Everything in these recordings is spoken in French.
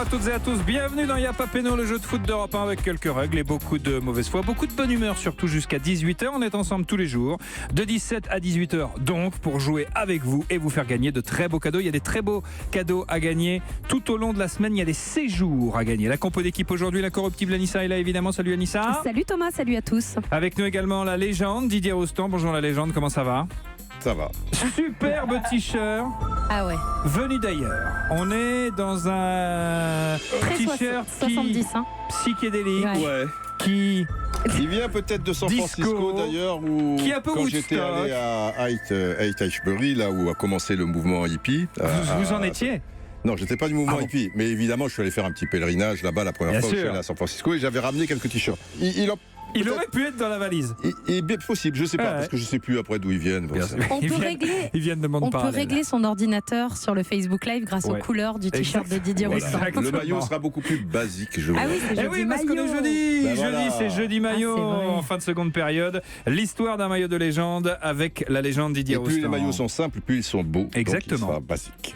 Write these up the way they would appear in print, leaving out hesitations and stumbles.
Bonjour à toutes et à tous, bienvenue dans Y'a pas Péno, le jeu de foot d'Europe 1 avec quelques règles et beaucoup de mauvaise foi, beaucoup de bonne humeur, surtout jusqu'à 18h. On est ensemble tous les jours, de 17 à 18h donc, pour jouer avec vous et vous faire gagner de très beaux cadeaux. Il y a des très beaux cadeaux à gagner tout au long de la semaine, il y a des séjours à gagner. La compo d'équipe aujourd'hui, l'incorruptible Anissa est là évidemment. Salut Anissa. Salut Thomas, salut à tous. Avec nous également la légende Didier Rostand. Bonjour la légende, comment ça va? Ça va. Superbe t-shirt. Ah ouais. Venu d'ailleurs. On est dans un Très t-shirt 70 hein. psychédélique Ouais. qui Il vient peut-être de San Disco, Francisco d'ailleurs, où qui est un peu quand Woodstock. j'étais allé à Haight-Ashbury, là où a commencé le mouvement hippie. vous en étiez. Non, j'étais pas du mouvement Ah bon. hippie, mais évidemment, je suis allé faire un petit pèlerinage là-bas la première Bien fois où je suis sûr. allé à San Francisco et j'avais ramené quelques t-shirts. Il aurait pu être dans la valise. Il est bien possible, je sais pas, Ouais. parce que je sais plus après d'où ils viennent. Bon, Bien ça- sûr. On Ils peut viennent- régler. Ils viennent de monde On peut parallèle. régler son ordinateur sur le Facebook Live grâce Ouais. aux couleurs du t-shirt de Didier Voilà. Roustan. Exactement. Le maillot sera beaucoup plus basique, je Ah vois. oui, c'est Eh jeudi oui, parce qu'on est maillot. jeudi. Ben voilà. Jeudi, c'est jeudi maillot Ah, c'est vrai. en fin de seconde période. L'histoire d'un maillot de légende avec la légende Didier Et plus les Rostand. maillots sont simples, plus ils sont beaux. Donc Exactement. il sera basique.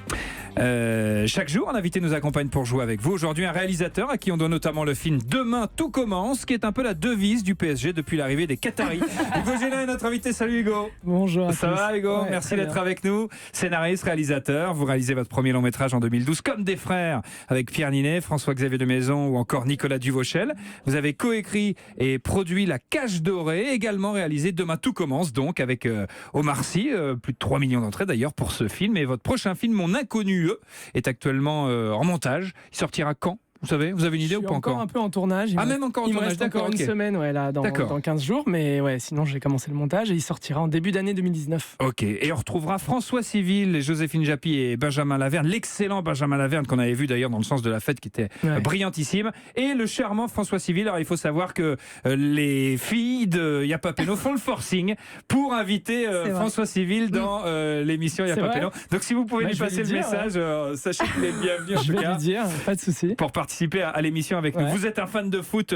Chaque jour, un invité nous accompagne pour jouer avec vous. Aujourd'hui, un réalisateur à qui on doit notamment le film Demain tout commence, qui est un peu la devise du PSG depuis l'arrivée des Qataris. Hugo Gélin est notre invité. Salut Hugo. Bonjour à Ça tous. va Hugo? Ouais, Merci très d'être bien. avec nous. Scénariste, réalisateur, vous réalisez votre premier long métrage en 2012 comme des frères avec Pierre Ninet, François-Xavier de Maison ou encore Nicolas Duvauchel. Vous avez coécrit et produit La Cage Dorée, également réalisé Demain tout commence donc avec Omar Sy, plus de 3 millions d'entrées d'ailleurs pour ce film. Et votre prochain film, Mon Inconnu, est actuellement en montage. Il sortira quand? Vous savez, vous avez une idée Je ou suis pas encore encore? un peu en tournage. Ah, même encore en Il me tournage, reste d'accord, encore ok. une semaine là, D'accord. dans 15 jours. Mais ouais, sinon j'ai commencé le montage et il sortira en début d'année 2019. Ok, et on retrouvera François Civil, Joséphine Japy et Benjamin Laverne, l'excellent Benjamin Laverne qu'on avait vu d'ailleurs dans Le Sens de la Fête qui était Ouais. brillantissime, et le charmant François Civil. Alors il faut savoir que les filles de Y'a pas Péno font le forcing pour inviter C'est vrai. François Civil dans l'émission Y'a C'est pas vrai. Péno. Donc si vous pouvez Bah, lui je vais passer lui le dire, message, sachez qu'il est bienvenu en Je tout vais cas. lui dire, pas de souci. Pour participer à l'émission avec nous. Ouais. Vous êtes un fan de foot,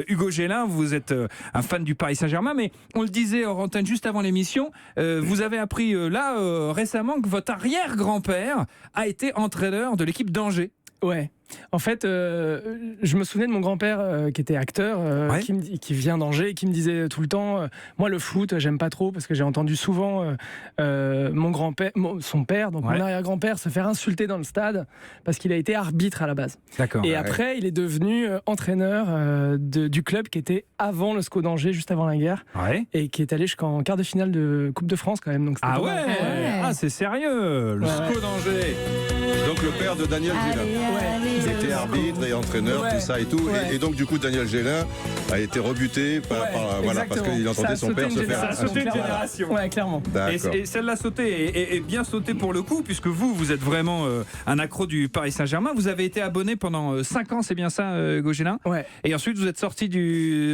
Hugo Gélin, vous êtes un fan du Paris Saint-Germain, mais on le disait hors antenne juste avant l'émission, vous avez appris récemment que votre arrière-grand-père a été entraîneur de l'équipe d'Angers. Ouais. En fait, je me souvenais de mon grand-père qui était acteur, Ouais. qui vient d'Angers et qui me disait tout le temps moi le foot, j'aime pas trop parce que j'ai entendu souvent mon grand-père, son père, donc Ouais. mon arrière-grand-père, se faire insulter dans le stade parce qu'il a été arbitre à la base. D'accord. Et après, il est devenu entraîneur du club qui était avant le SCO d'Angers, juste avant la guerre, Ouais. et qui est allé jusqu'en quart de finale de Coupe de France quand même. Donc c'était Ah pas ouais, mal. Ah c'est sérieux, le Ouais. SCO d'Angers. Donc le père de Daniel Gélin. Il était arbitre et entraîneur, Ouais. tout ça et tout. Ouais. Et donc, du coup, Daniel Gélin a été rebuté voilà, parce exactement. qu'il Ça entendait a son sauté père une se faire Ça a sauté une Clairement. génération. Ouais, clairement. D'accord. Et celle-là sautée est bien sautée pour le coup, puisque vous êtes vraiment un accro du Paris Saint-Germain. Vous avez été abonné pendant 5 ans, c'est bien ça, Hugo Gélin? Ouais. Et ensuite, vous êtes sorti vous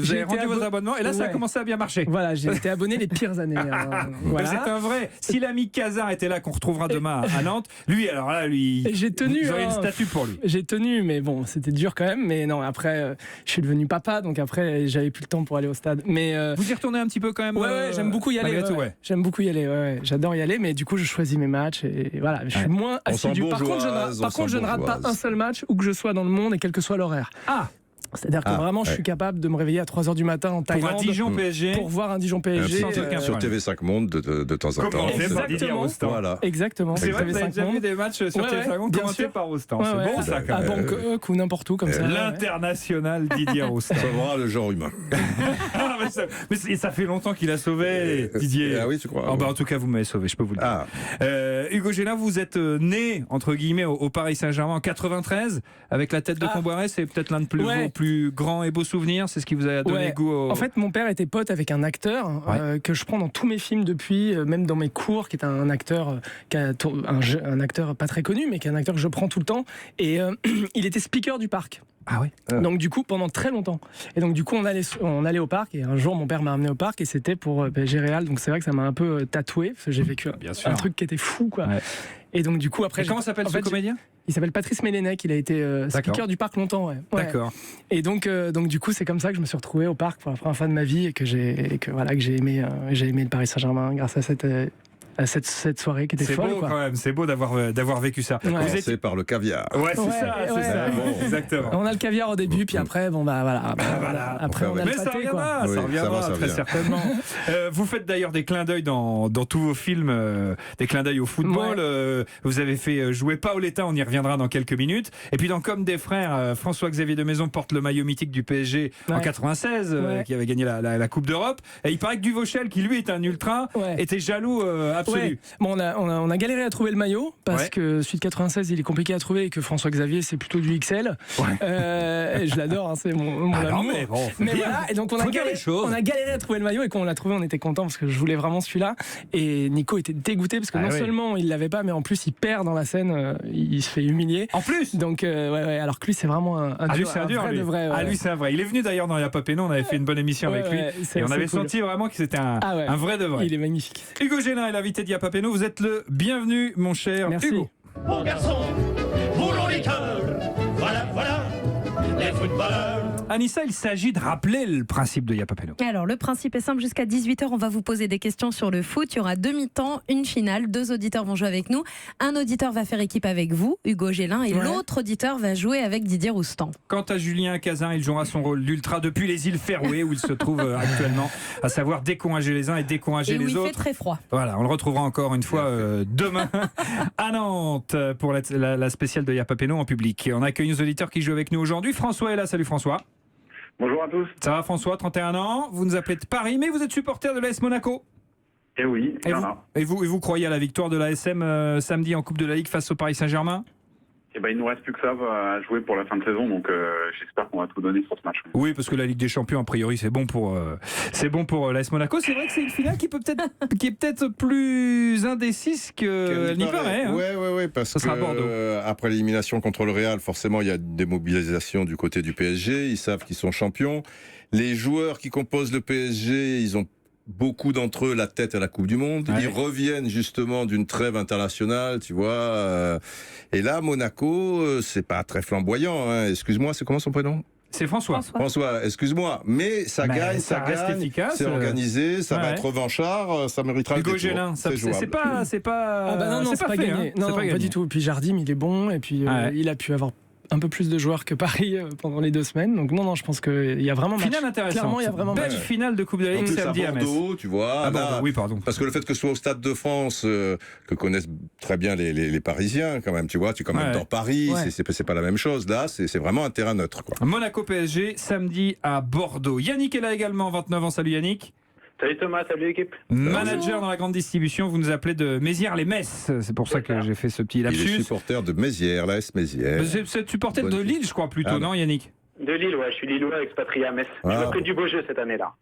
J'ai avez été rendu votre abonnement, et là, ça a Ouais. commencé à bien marcher. Voilà, j'ai été abonné les pires années. Vous êtes voilà. un vrai. Si l'ami Cazard était là, qu'on retrouvera demain à Nantes, lui, alors là, lui, Et j'ai tenu. vous auriez une hein. statue pour lui. J'ai tenu, mais bon, c'était dur quand même. Mais non, après, je suis devenu papa, donc après, j'avais plus le temps pour aller au stade. Mais Vous y retournez un petit peu quand même? ouais, j'aime beaucoup y aller. malgré tout, ouais. J'aime beaucoup y aller. Ouais. J'adore y aller, mais du coup, je choisis mes matchs et voilà, je suis Ouais. moins On sent assidu. Par contre, je ne rate pas un seul match où que je sois dans le monde et quel que soit l'horaire. Ah, C'est-à-dire que Ah, vraiment, je ouais. suis capable de me réveiller à 3h du matin en pour un Thaïlande Dijon PSG. pour voir un Dijon PSG. Sans aucun Sur problème. TV5 Monde de temps en temps. Commenté par Exactement. Didier Rostand. Voilà. Exactement. C'est vrai que vous avez TV5 déjà vu Monde. des matchs sur Ouais, TV5 ouais, bien commentés sûr. par Rostand. Ouais, C'est ouais. bon ça quand À même. Bangkok ou n'importe où comme ça. ouais. L'international Didier Rostand. Sauvera le genre humain. Ah, mais ça fait longtemps qu'il a sauvé Didier. Ah oui, tu crois. Oh, bah, en tout cas, vous m'avez sauvé, je peux vous le dire. Ah, Hugo Gélin, vous êtes né, entre guillemets, au Paris Saint-Germain en 93, avec la tête de Ah. Comboiré. C'est peut-être l'un de Ouais. vos plus grands et beaux souvenirs. C'est ce qui vous a donné Ouais. goût au... En fait, mon père était pote avec un acteur que je prends dans tous mes films depuis, même dans mes cours, qui est un acteur, un acteur pas très connu, mais qui est un acteur que je prends tout le temps. Et il était speaker du parc. Ah oui. Donc du coup, pendant très longtemps. Et donc du coup, on allait au parc. Et un jour, mon père m'a amené au parc et c'était pour PSG Real. Donc c'est vrai que ça m'a un peu tatoué parce que j'ai vécu Bien sûr. un truc qui était fou, quoi. Ouais. Et donc du coup, après, Et comment s'appelle ce comédien? Il s'appelle Patrice Mélenec. Il a été speaker du parc longtemps. Ouais. Ouais. D'accord. Et donc du coup, c'est comme ça que je me suis retrouvé au parc pour la première fois de ma vie et que j'ai aimé le Paris Saint-Germain grâce à cette soirée qui était C'est folle. beau Quoi. quand même, c'est beau d'avoir vécu ça. Ouais. Vous Commencer par le caviar. Ouais, c'est Ouais, ça, c'est ouais, ça. ouais. Bon, exactement. On a le caviar au début, puis après, bon bah voilà. Après, on a Mais le ça pâté, quoi. reviendra, Oui, ça reviendra ça va, ça très vient. certainement. Vous faites d'ailleurs des clins d'œil dans tous vos films, des clins d'œil au football. Vous avez fait jouer Paoletta, on y reviendra dans quelques minutes. Et puis dans Comme des frères, François-Xavier de Maison porte le maillot mythique du PSG en 96, qui avait gagné la Coupe d'Europe. Et il paraît que Duvauchel, qui lui est un ultra, était jaloux absolu. Ouais. Bon, on a galéré à trouver le maillot parce que celui de 96 il est compliqué à trouver et que François-Xavier c'est plutôt du XL. Et je l'adore, hein, c'est mon amour. mais bon, Mais voilà, et donc on a galéré à trouver le maillot et quand on l'a trouvé on était content parce que je voulais vraiment celui-là. Et Nico était dégoûté parce que non seulement il l'avait pas mais en plus il perd dans la scène, il se fait humilier. En plus. Donc alors que lui c'est vraiment un lui, dur, c'est un dur, vrai lui. de vrai. Ah lui c'est un vrai. Il est venu d'ailleurs dans Y'a pas Péno, on avait fait une bonne émission avec lui et on avait senti vraiment que c'était un vrai de vrai. Il est magnifique. Hugo Gélin est l'invité de Y'a pas Péno. Vous êtes le bienvenu, mon cher Merci. Hugo. Bon garçon, boulons les cœurs. Voilà, les footballeurs. Anissa, il s'agit de rappeler le principe de Y'a pas Péno. Alors, le principe est simple. Jusqu'à 18h, on va vous poser des questions sur le foot. Il y aura 2 mi-temps, une finale. 2 auditeurs vont jouer avec nous. Un auditeur va faire équipe avec vous, Hugo Gélin, et l'autre auditeur va jouer avec Didier Roustan. Quant à Julien Cazin, il jouera son rôle d'ultra depuis les îles Féroé où il se trouve actuellement, à savoir décourager les uns et décourager Et où les il autres. fait très froid. Voilà, on le retrouvera encore une fois demain à Nantes pour la spéciale de Y'a pas Péno en public. Et on accueille nos auditeurs qui jouent avec nous aujourd'hui. François est là, salut François. Bonjour à tous. Ça va François, 31 ans, vous nous appelez de Paris, mais vous êtes supporter de l'AS Monaco. Eh oui, Et vous croyez à la victoire de l'ASM samedi en Coupe de la Ligue face au Paris Saint-Germain ? Eh ben, il nous reste plus que ça à jouer pour la fin de saison, donc j'espère qu'on va tout donner sur ce match. Oui, parce que la Ligue des Champions, a priori, c'est bon pour l'AS Monaco. C'est vrai que c'est une finale qui est peut-être plus indécise qu'elle n'y paraît. Hein. Ouais, parce Ça sera que Bordeaux. Après l'élimination contre le Real, forcément, il y a des mobilisations du côté du PSG. Ils savent qu'ils sont champions. Les joueurs qui composent le PSG, ils ont beaucoup d'entre eux la tête à la Coupe du Monde. Ouais. Ils reviennent justement d'une trêve internationale, tu vois. Et là, Monaco, c'est pas très flamboyant. Hein. Excuse-moi, c'est comment son prénom ? C'est François. François, excuse-moi, mais ça gagne, ça reste efficace. c'est organisé, ça va Ouais. être revanchard, ça méritera Hugo le détour. Gélin, c'est jouable. pas Ah bah non, c'est pas fait, gagné. hein. Non, C'est pas gagné. du tout. Puis Jardim, il est bon, et puis il a pu avoir un peu plus de joueurs que Paris pendant les 2 semaines. Donc non, je pense qu'il y a vraiment Finale match. intéressante. Clairement, il y a vraiment Belle match. finale de Coupe de la En Ligue plus, à samedi à Metz. Bordeaux, tu vois. Ah, là, Bordeaux, oui, pardon. Parce que le fait que ce soit au Stade de France, que connaissent très bien les Parisiens, quand même, tu vois, tu es quand même Ouais. dans Paris, Ouais. c'est pas la même chose. Là, c'est vraiment un terrain neutre, quoi. Monaco PSG, samedi à Bordeaux. Yannick est là également, 29 ans. Salut Yannick. Salut Thomas, salut l'équipe. Manager dans la grande distribution, vous nous appelez de Mézières-les-Metz. C'est pour ça que j'ai fait ce petit Il est lapsus. supporter de Mézières, l'AS Mézières. C'est supporter de Bonne Lille, je crois, plutôt, Ah, non Yannick? De Lille, ouais, je suis Lillois expatrié à Metz. Ah. Je vois que du beau jeu cette année-là.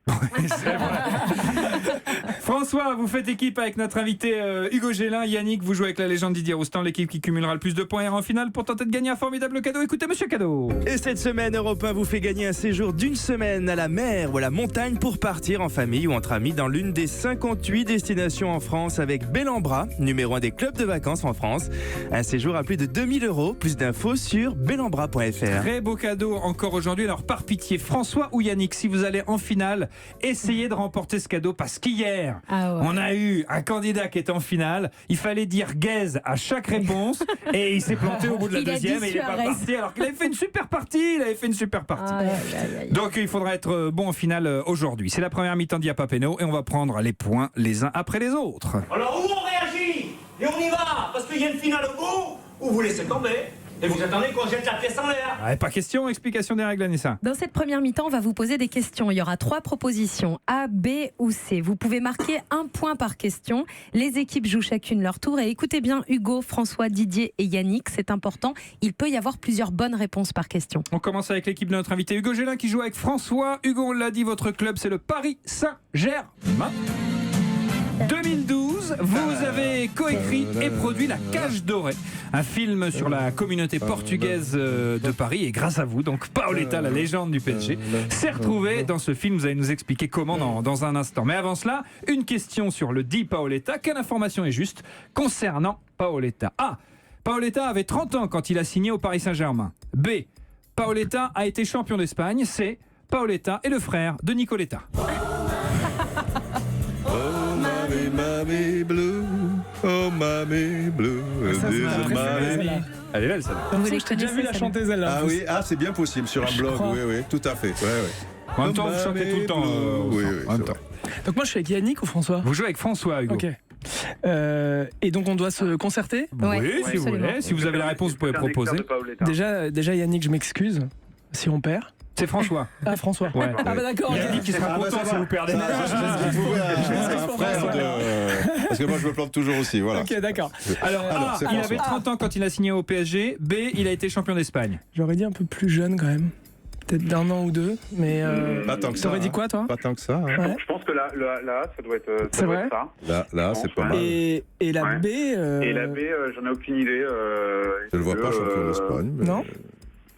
François, vous faites équipe avec notre invité Hugo Gélin. Yannick, vous jouez avec la légende Didier Roustan, l'équipe qui cumulera le plus de points en finale pour tenter de gagner un formidable cadeau. Écoutez, monsieur Cadeau. Et cette semaine, Europe 1 vous fait gagner un séjour d'1 semaine à la mer ou à la montagne pour partir en famille ou entre amis dans l'une des 58 destinations en France avec Bellambra, numéro 1 des clubs de vacances en France. Un séjour à plus de 2000 €. Plus d'infos sur bellambra.fr. Très beau cadeau encore aujourd'hui. Alors, par pitié, François ou Yannick, si vous allez en finale, essayez de remporter ce cadeau parce qu'hier, on a eu un candidat qui était en finale. Il fallait dire gaze à chaque réponse et il s'est planté au bout de la Il a deuxième dit et il n'est pas Suarez. parti alors qu'il avait fait une super partie. Aïe, aïe, aïe. Donc il faudra être bon en finale aujourd'hui. C'est la première mi-temps d'Y'a pas Péno et on va prendre les points les uns après les autres. Alors où on réagit et on y va parce qu'il y a une finale au bout ou vous laissez tomber et vous attendez qu'on jette la pièce en l'air. Ouais, pas question, explication des règles, Anissa. Dans cette première mi-temps, on va vous poser des questions. Il y aura 3 propositions, A, B ou C. Vous pouvez marquer 1 point par question. Les équipes jouent chacune leur tour. Et écoutez bien, Hugo, François, Didier et Yannick, c'est important. Il peut y avoir plusieurs bonnes réponses par question. On commence avec l'équipe de notre invité Hugo Gélin qui joue avec François. Hugo, on l'a dit, votre club c'est le Paris Saint-Germain. 2012, vous avez coécrit et produit La Cage Dorée, un film sur la communauté portugaise de Paris. Et grâce à vous, donc Paoletta, la légende du PSG, s'est retrouvé dans ce film. Vous allez nous expliquer comment dans un instant. Mais avant cela, une question sur le dit Paoletta. Quelle information est juste concernant Paoletta? A. Paoletta avait 30 ans quand il a signé au Paris Saint-Germain. B. Paoletta a été champion d'Espagne. C. Paoletta est le frère de Nicoletta. Oh, mamie, mamie blue. Oh mamie bleue, Ça, c'est ma préférée, celle-là. Elle est belle, celle-là. Vous J'ai les déjà vu connaissez, la celle-là chanter celle-là. Ah oui, c'est bien possible sur un Je blog, crois. oui, tout à fait. En même temps, vous chantez tout le temps. Oui, en même c'est temps. vrai. Donc moi je suis avec Yannick ou François? Vous jouez avec François, Hugo. Ok. Et donc on doit se concerter. Ouais, Oui, si vous absolument. voulez. Si vous avez la réponse, vous pouvez C'est un expert proposer. de Paoletta. Déjà Yannick, je m'excuse si on perd. C'est François. Ah François. Ouais. Ah bah d'accord. Yannick qui sera content si vous perdez. Parce que moi je me plante toujours aussi, voilà. Ok, d'accord. Alors, A, c'est il François. avait 30 ans quand il a signé au PSG. B, il a été champion d'Espagne. J'aurais dit un peu plus jeune quand même. Peut-être d'un an ou deux, mais Pas tant que ça. t'aurais dit quoi toi? Pas tant que ça. Hein. Ouais. Je pense que la A, ça doit être, C'est vrai ça. Là, c'est pas mal. Et la Ouais. B Et la B, j'en ai aucune idée. Je le vois pas champion d'Espagne. mais- non.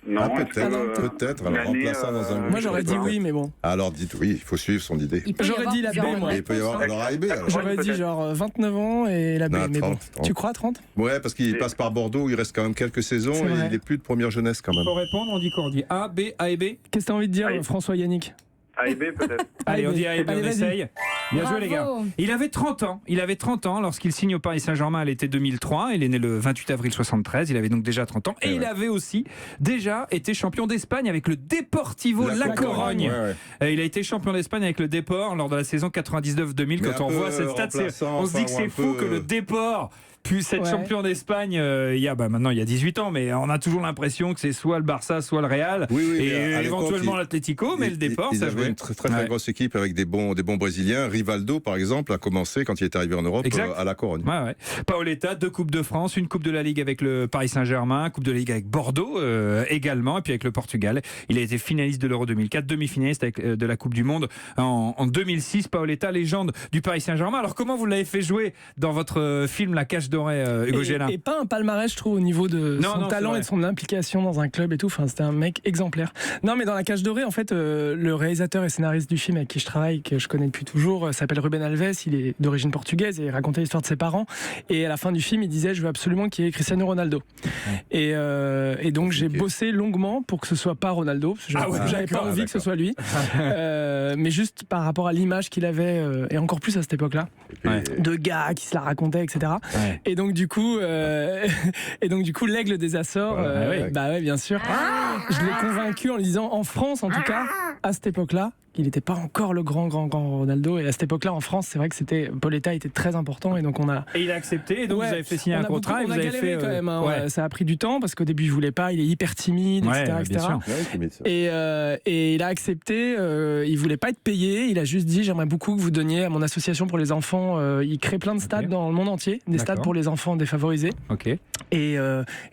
Non, Ah, est-ce peut-être, que, peut-être. Alors, l'année, remplaçant dans un groupe. Moi j'aurais dit oui, mais bon. Alors dites oui, il faut suivre son idée. Il peut y J'aurais avoir dit la B, plusieurs moi. Mais il peut y avoir alors A et B. alors. J'aurais dit peut-être. genre 29 ans et la B, Non, mais bon. 30. Tu crois 30? Ouais, parce qu'il passe par Bordeaux, il reste quand même quelques saisons C'est et vrai. il est plus de première jeunesse quand même. Pour répondre, on dit quoi? On dit A, B, A et B. Qu'est-ce que t'as envie de dire, Allez. François Yannick? A et B peut-être. Allez, on B. dit A et B, Allez, on vas-y. essaye. Bien joué, les gars. Bravo. Il avait 30 ans. Il avait 30 ans lorsqu'il signe au Paris Saint-Germain à l'été 2003. Il est né le 28 avril 73. Il avait donc déjà 30 ans. Et Ouais. il avait aussi déjà été champion d'Espagne avec le Deportivo La Corogne. Ouais, ouais. Il a été champion d'Espagne avec le Depor lors de la saison 99-2000. Mais Quand un on peu voit cette stat, on se dit que enfin, c'est un fou peu, que le Depor puisse être Ouais. champion d'Espagne maintenant il y a 18 ans, mais on a toujours l'impression que c'est soit le Barça, soit le Real, Oui, oui, et mais à l'époque, éventuellement il- l'Atlético, mais le Depor, ils ça avaient jouait. une très Ouais. grosse équipe avec des bons Brésiliens. Rivaldo, par exemple, a commencé quand il est arrivé en Europe Exact. à la Corogne. Ouais. Paoletta, 2 Coupes de France, une Coupe de la Ligue avec le Paris Saint-Germain, Coupe de la Ligue avec Bordeaux également, et puis avec le Portugal. Il a été finaliste de l'Euro 2004, demi-finaliste avec, de la Coupe du Monde en 2006. Paoletta, légende du Paris Saint-Germain. Alors comment vous l'avez fait jouer dans votre film La Cage Dorée, Hugo Gélin? Et pas un palmarès, je trouve, au niveau de Non, son non, c'est talent vrai. et de son implication dans un club et tout. Enfin, c'était un mec exemplaire. Non, mais dans La Cage Dorée, en fait, le réalisateur et scénariste du film avec qui je travaille, que je connais depuis toujours, s'appelle Ruben Alves. Il est d'origine portugaise et il racontait l'histoire de ses parents. Et à la fin du film, il disait: je veux absolument qu'il y ait Cristiano Ronaldo. Et donc, j'ai bossé longuement pour que ce soit pas Ronaldo. Parce que Ah ouais, j'avais pas d'accord, envie que ce soit lui. Mais juste par rapport à l'image qu'il avait, et encore plus à cette époque-là, Ouais. de gars qui se la racontaient, etc. Ouais. Et donc du coup, l'aigle des Açores, Voilà, ouais. bah ouais, bien sûr. Je l'ai convaincu en lui disant, en France en tout cas, à cette époque-là, il n'était pas encore le grand Ronaldo. Et à cette époque-là, en France, c'est vrai que Paoletta était très important. Et donc on a. Et il a accepté, et donc Ouais, vous avez fait signer on un a beaucoup- contrat, et on vous a avez galéré fait. quand même. Hein, ouais. Ça a pris du temps parce qu'au début, je voulais pas. Il est hyper timide, Ouais, etc., bien etc. sûr. Ouais, tu mets ça. Et il a accepté, il voulait pas être payé, il a juste dit: j'aimerais beaucoup que vous donniez à mon association pour les enfants, il crée plein de stades Ok. dans le monde entier, des stades D'accord. pour les enfants défavorisés, Ok. et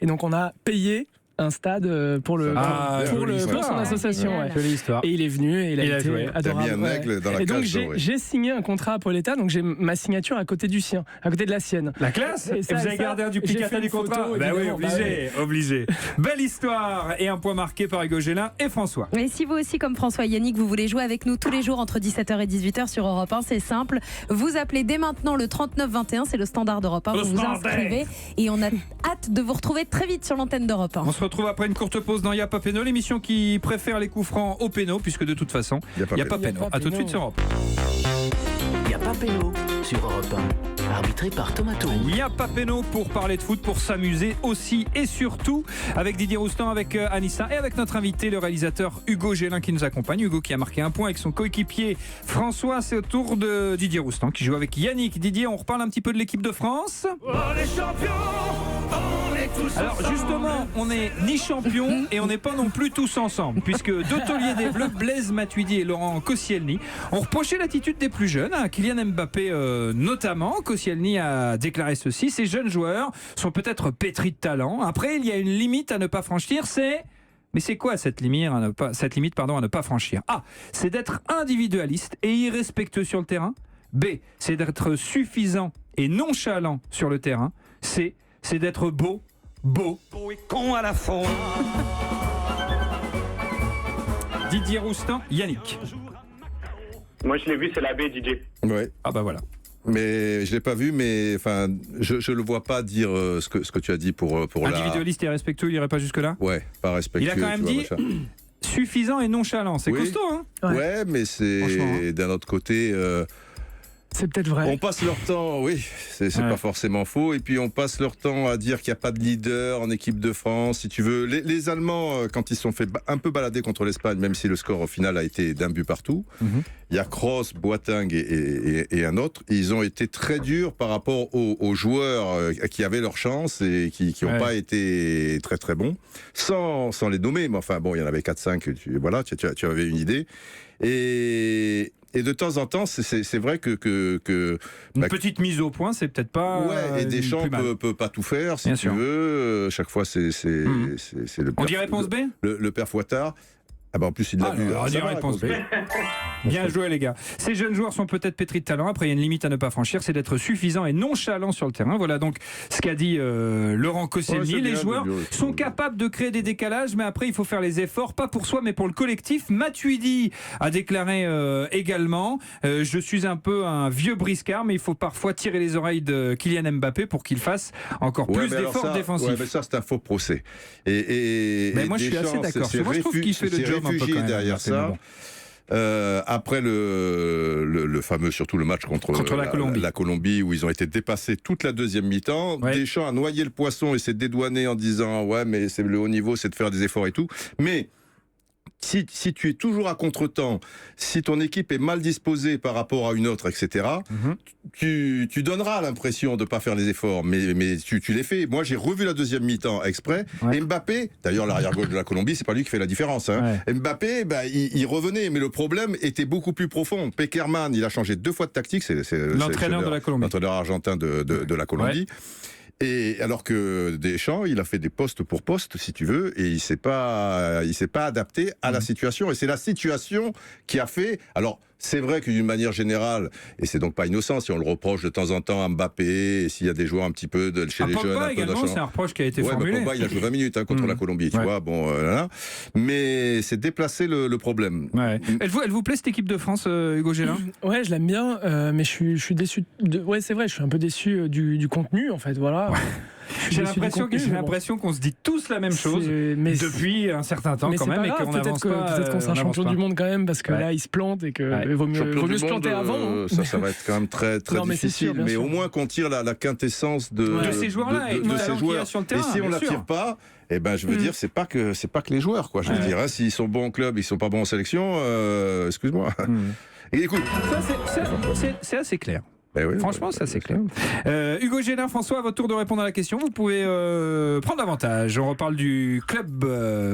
donc on a payé un stade pour Ah, pour jolie son histoire. association. Génial. Ouais. Jolie histoire. Et il est venu et il a Il a été joué. T'as adorable. mis un ouais. aigle dans la Et donc cage dorée. j'ai signé un contrat à Paoletta, donc j'ai ma signature à côté du sien, à côté de la sienne. La classe. Et Et ça, vous avez ça, gardé un j'ai duplicata fait du une photo, contrat. Bah oui, évidemment, obligé. Belle histoire et un point marqué par Hugo Gélin et François. Et si vous aussi, comme François et Yannick, vous voulez jouer avec nous tous les jours entre 17h et 18h sur Europe 1, c'est simple. Vous appelez dès maintenant le 3921, c'est le standard d'Europe 1. Le Vous vous standard. inscrivez et on a hâte de vous retrouver très vite sur l'antenne d'Europe 1. On se retrouve après une courte pause dans Y'a pas péno, l'émission qui préfère les coups francs au péno, puisque de toute façon, Il il n'y a pas péno. péno. A tout de suite sur Europe. Y a pas péno sur Europe 1, arbitré par Thomas Tourny. Il n'y a pas péno pour parler de foot, pour s'amuser aussi et surtout avec Didier Roustan, avec Anissa et avec notre invité, le réalisateur Hugo Gélin qui nous accompagne. Hugo qui a marqué un point avec son coéquipier François. C'est au tour de Didier Roustan qui joue avec Yannick. Didier, on reparle un petit peu de l'équipe de France. Alors justement, on n'est ni champion et on n'est pas non plus tous ensemble, puisque deux tauliers des Bleus, Blaise Matuidi et Laurent Koscielny, ont reproché l'attitude des plus jeunes, à Kylian Mbappé notamment. Koscielny a déclaré ceci: ces jeunes joueurs sont peut-être pétris de talent. Après, il y a une limite à ne pas franchir, mais c'est quoi cette limite à ne pas franchir? A, c'est d'être individualiste et irrespectueux sur le terrain. B, c'est d'être suffisant et nonchalant sur le terrain. C, c'est d'être beau et con à la fois. Didier Roustan, Yannick. Moi, je l'ai vu, c'est la B, DJ. Ouais. Ah bah voilà. Mais je l'ai pas vu, mais enfin, je le vois pas dire ce que tu as dit pour la. Individualiste et respectueux, il irait pas jusque-là? Ouais, pas respectueux. Il a quand même tu vois, dit machin. suffisant et nonchalant. C'est Oui. costaud, hein? Ouais, mais c'est Franchement, hein. d'un autre côté. C'est peut-être vrai. On passe leur temps, oui, c'est pas forcément faux. Et puis on passe leur temps à dire qu'il n'y a pas de leader en équipe de France, si tu veux. Les Allemands, quand ils se sont fait un peu balader contre l'Espagne, même si le score au final a été d'1 but partout, il y a Kroos, Boateng et un autre. Ils ont été très durs par rapport aux joueurs qui avaient leur chance et qui n'ont pas été très très bons, sans les nommer. Mais enfin bon, il y en avait 4-5, tu avais une idée. Et de temps en temps, c'est vrai que une petite mise au point, c'est peut-être pas. Ouais, et Deschamps peut pas tout faire, si tu veux. Chaque fois, c'est le. On dit réponse B. Le père Fouettard. Ah bah en plus il l'a vu. On dit réponse B. Bien joué les gars. Ces jeunes joueurs sont peut-être pétris de talent. Après il y a une limite à ne pas franchir, c'est d'être suffisant et nonchalant sur le terrain. Voilà donc ce qu'a dit Laurent Koscielny. Les joueurs sont capables de créer des décalages, mais après il faut faire les efforts, pas pour soi mais pour le collectif. Matuidi a déclaré également je suis un peu un vieux briscard, mais il faut parfois tirer les oreilles de Kylian Mbappé pour qu'il fasse encore plus d'efforts défensifs. Ouais, mais ça c'est un faux procès. Mais moi je suis assez d'accord. Moi je trouve qu'il fait le job un peu quand même, derrière ça. Après le fameux, surtout le match contre la Colombie, où ils ont été dépassés toute la deuxième mi-temps. Deschamps a noyé le poisson et s'est dédouané en disant ouais mais c'est le haut niveau, c'est de faire des efforts et tout. Mais si tu es toujours à contre-temps, si ton équipe est mal disposée par rapport à une autre, etc., tu donneras l'impression de ne pas faire les efforts, mais tu les fais. Moi, j'ai revu la deuxième mi-temps exprès. Et Mbappé, d'ailleurs, l'arrière-gauche de la Colombie, c'est pas lui qui fait la différence. Mbappé, il revenait, mais le problème était beaucoup plus profond. Pekerman, il a changé 2 fois de tactique. C'est l'entraîneur de la Colombie. L'entraîneur argentin de la Colombie. Et alors que Deschamps, il a fait des postes pour postes, si tu veux, et il s'est pas adapté à la situation. Et c'est la situation qui a fait. Alors, c'est vrai que d'une manière générale, et c'est donc pas innocent si on le reproche de temps en temps à Mbappé, et s'il y a des joueurs un petit peu chez les jeunes. Pogba également, c'est un reproche qui a été formulé. Mais Pogba, il a joué 20 minutes contre la Colombie, tu vois. Bon, mais c'est déplacer le problème. Elle vous plaît cette équipe de France, Hugo Gélin ? Ouais, je l'aime bien, mais je suis déçu. Ouais, c'est vrai, je suis un peu déçu du contenu, en fait. Voilà. J'ai l'impression qu'on se dit tous la même chose depuis un certain temps quand même, et qu'on n'avance pas. Peut-être qu'on sera champion du monde quand même, parce que là, il se plante et qu'il vaut mieux se planter avant. Ça va être quand même très difficile, mais au moins qu'on tire la quintessence de ces joueurs-là et de ces joueurs sur le terrain. Et si on la tire pas, eh ben, je veux dire, c'est pas que les joueurs, quoi. Je veux dire, s'ils sont bons en club, ils sont pas bons en sélection. Excuse-moi. Et écoute, c'est assez clair. Oui, franchement, ça c'est clair. Hugo Gélin, François, à votre tour de répondre à la question. Vous pouvez prendre l'avantage. On reparle du club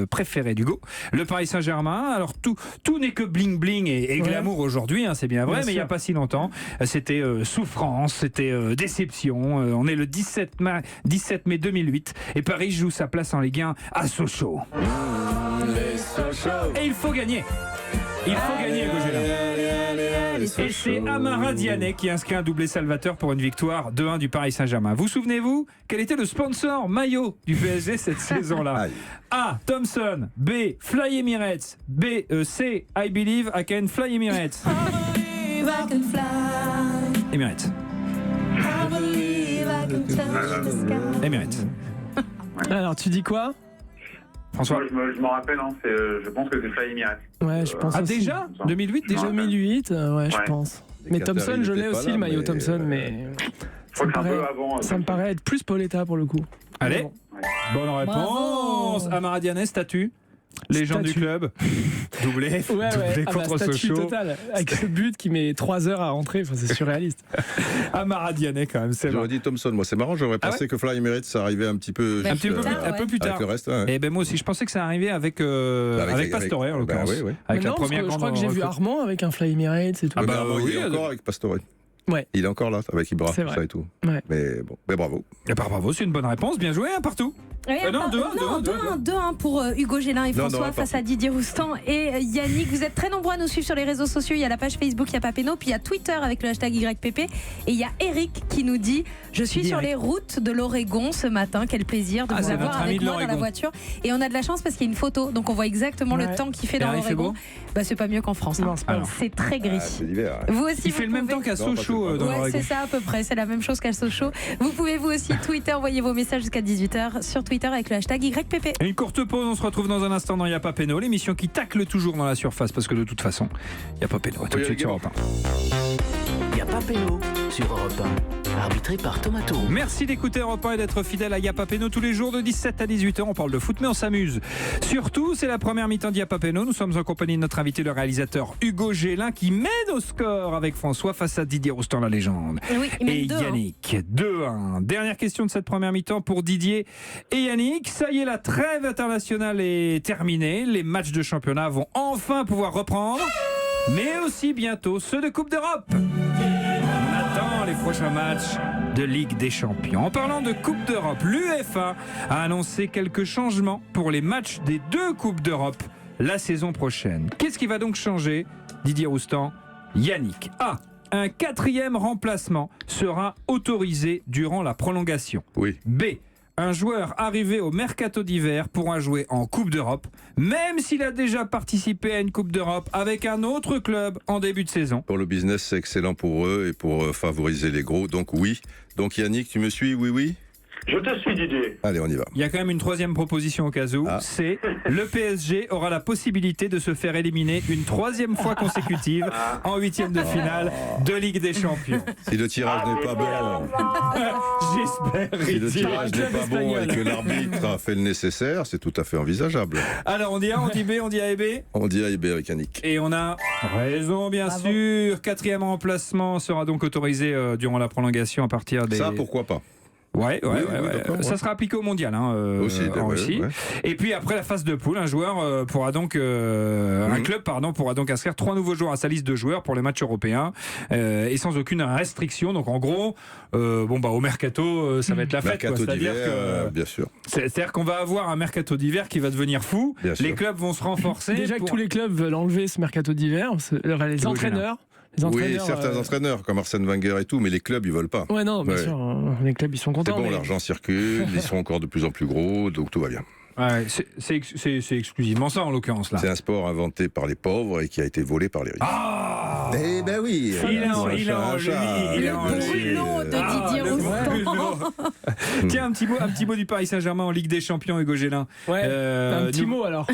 préféré d'Hugo, le Paris Saint-Germain. Alors tout n'est que bling bling et glamour aujourd'hui, c'est bien vrai, mais il n'y a pas si longtemps. C'était souffrance, c'était déception. On est le 17 mai 2008 et Paris joue sa place en Ligue 1 à Sochaux. Et il faut gagner. Il faut gagner, Hugo Gélin. Et c'est Amara Diané qui inscrit un doublé salvateur pour une victoire 2-1 du Paris Saint-Germain. Vous souvenez-vous quel était le sponsor maillot du PSG cette saison-là? A. Thomson. B. Fly Emirates. C. I believe I can fly Emirates. Emirates. Emirates. Alors, tu dis quoi? François. Moi, je m'en rappelle, je pense que c'est Fly Emirates. Ouais, je pense aussi. Déjà 2008 déjà 2008, je pense. Mais Thomson, je l'ai aussi, le maillot Thomson, mais ça me paraît être plus Pauletta pour le coup. Allez, bonne réponse. Amara Diané, statut. Légende du club, doublé contre Sochaux. Total, avec ce but qui met 3 heures à rentrer, c'est surréaliste. Amara Diané quand même, c'est J'aurais dit Thomson, moi c'est marrant, j'aurais pensé que Fly Emirates ça arrivait un petit peu plus tard. Avec le reste. Et ben moi aussi, je pensais que ça arrivait avec Pastore en l'occurrence. Avec la première. Je crois que j'ai vu Armand avec un Fly Emirates et tout. Il est encore avec Pastore. Ouais. Il est encore là avec Ibra, ça et tout. Ouais. Mais bon, bravo. Et bravo, c'est une bonne réponse, bien joué, partout. Non, 2-1 pour Hugo Gélin et François face à Didier Roustan et Yannick. Vous êtes très nombreux à nous suivre sur les réseaux sociaux. Il y a la page Facebook, il y a Papeno, puis il y a Twitter avec le hashtag YPP. Et il y a Eric qui nous dit: je suis sur les routes de l'Oregon ce matin. Quel plaisir de vous avoir avec moi dans la voiture. Et on a de la chance parce qu'il y a une photo, donc on voit exactement le temps qu'il fait dans l'Oregon. C'est pas mieux qu'en France. C'est très gris. Vous aussi, il fait le même temps qu'à Sochaux dans l'Oregon. C'est ça à peu près, c'est la même chose qu'à Sochaux. Vous pouvez vous aussi Twitter, envoyer vos messages jusqu'à 18h sur Twitter avec le hashtag YPP. Une courte pause, on se retrouve dans un instant dans Y'a pas Péno, l'émission qui tacle toujours dans la surface parce que de toute façon, Y'a pas Péno. À tout de suite sur Europe 1. pas péno sur Europe 1. Arbitré par Thomas Tour. Merci d'écouter Europe 1 et d'être fidèle à Y'a pas péno tous les jours de 17 à 18h. On parle de foot, mais on s'amuse. Surtout, c'est la première mi-temps d'Y'a pas péno. Nous sommes en compagnie de notre invité, le réalisateur Hugo Gélin, qui mène au score avec François face à Didier Roustan, la légende. Oui, il mène et 2-1. Yannick. 2-1. Dernière question de cette première mi-temps pour Didier et Yannick. Ça y est, la trêve internationale est terminée. Les matchs de championnat vont enfin pouvoir reprendre, mais aussi bientôt ceux de Coupe d'Europe. On attend les prochains matchs de Ligue des Champions. En parlant de Coupe d'Europe, l'UEFA a annoncé quelques changements pour les matchs des 2 Coupes d'Europe la saison prochaine. Qu'est-ce qui va donc changer, Didier Roustan? Yannick. A. Un 4e remplacement sera autorisé durant la prolongation. Oui. B. Un joueur arrivé au mercato d'hiver pourra jouer en Coupe d'Europe, même s'il a déjà participé à une Coupe d'Europe avec un autre club en début de saison. Pour le business, c'est excellent pour eux et pour favoriser les gros. Donc oui. Donc Yannick, tu me suis? Oui. Je te suis, Didier. Allez, on y va. Il y a quand même une 3e proposition au cas où, c'est le PSG aura la possibilité de se faire éliminer une 3e fois consécutive en 8e de finale de Ligue des Champions. Si le tirage n'est pas bon, J'espère. si le Didier. tirage n'est pas bon et que l'arbitre a fait le nécessaire, c'est tout à fait envisageable. Alors on dit A, on dit B, on dit A et B. On dit A et B avec Yannick. Et on a raison, bien sûr. 4e remplacement sera donc autorisé durant la prolongation à partir des... Ça, pourquoi pas? Ouais. d'accord, Ça sera appliqué au mondial Aussi, en Russie. ouais. Et puis après la phase de poule, un joueur pourra donc un club pourra donc inscrire 3 nouveaux joueurs à sa liste de joueurs pour les matchs européens et sans aucune restriction. Donc en gros, au mercato, ça va être la fête. Mercato C'est-à-dire d'hiver, bien sûr. c'est-à-dire qu'on va avoir un mercato d'hiver qui va devenir fou. Bien sûr. Les clubs vont se renforcer. Déjà que tous les clubs veulent enlever ce mercato d'hiver, les entraîneurs. Oui, certains entraîneurs comme Arsène Wenger et tout, mais les clubs ils veulent pas. Ouais, non, bien sûr, les clubs ils sont C'est contents. bon, mais... l'argent circule, ils sont encore de plus en plus gros, donc tout va bien. Ouais, c'est exclusivement ça en l'occurrence là. C'est un sport inventé par les pauvres et qui a été volé par les riches. Eh ben oui. Il est en lui. Le brûlot de Didier Roustan. Tiens, un petit mot du Paris Saint-Germain en Ligue des Champions, Hugo Gélin. Ouais, un petit mot alors.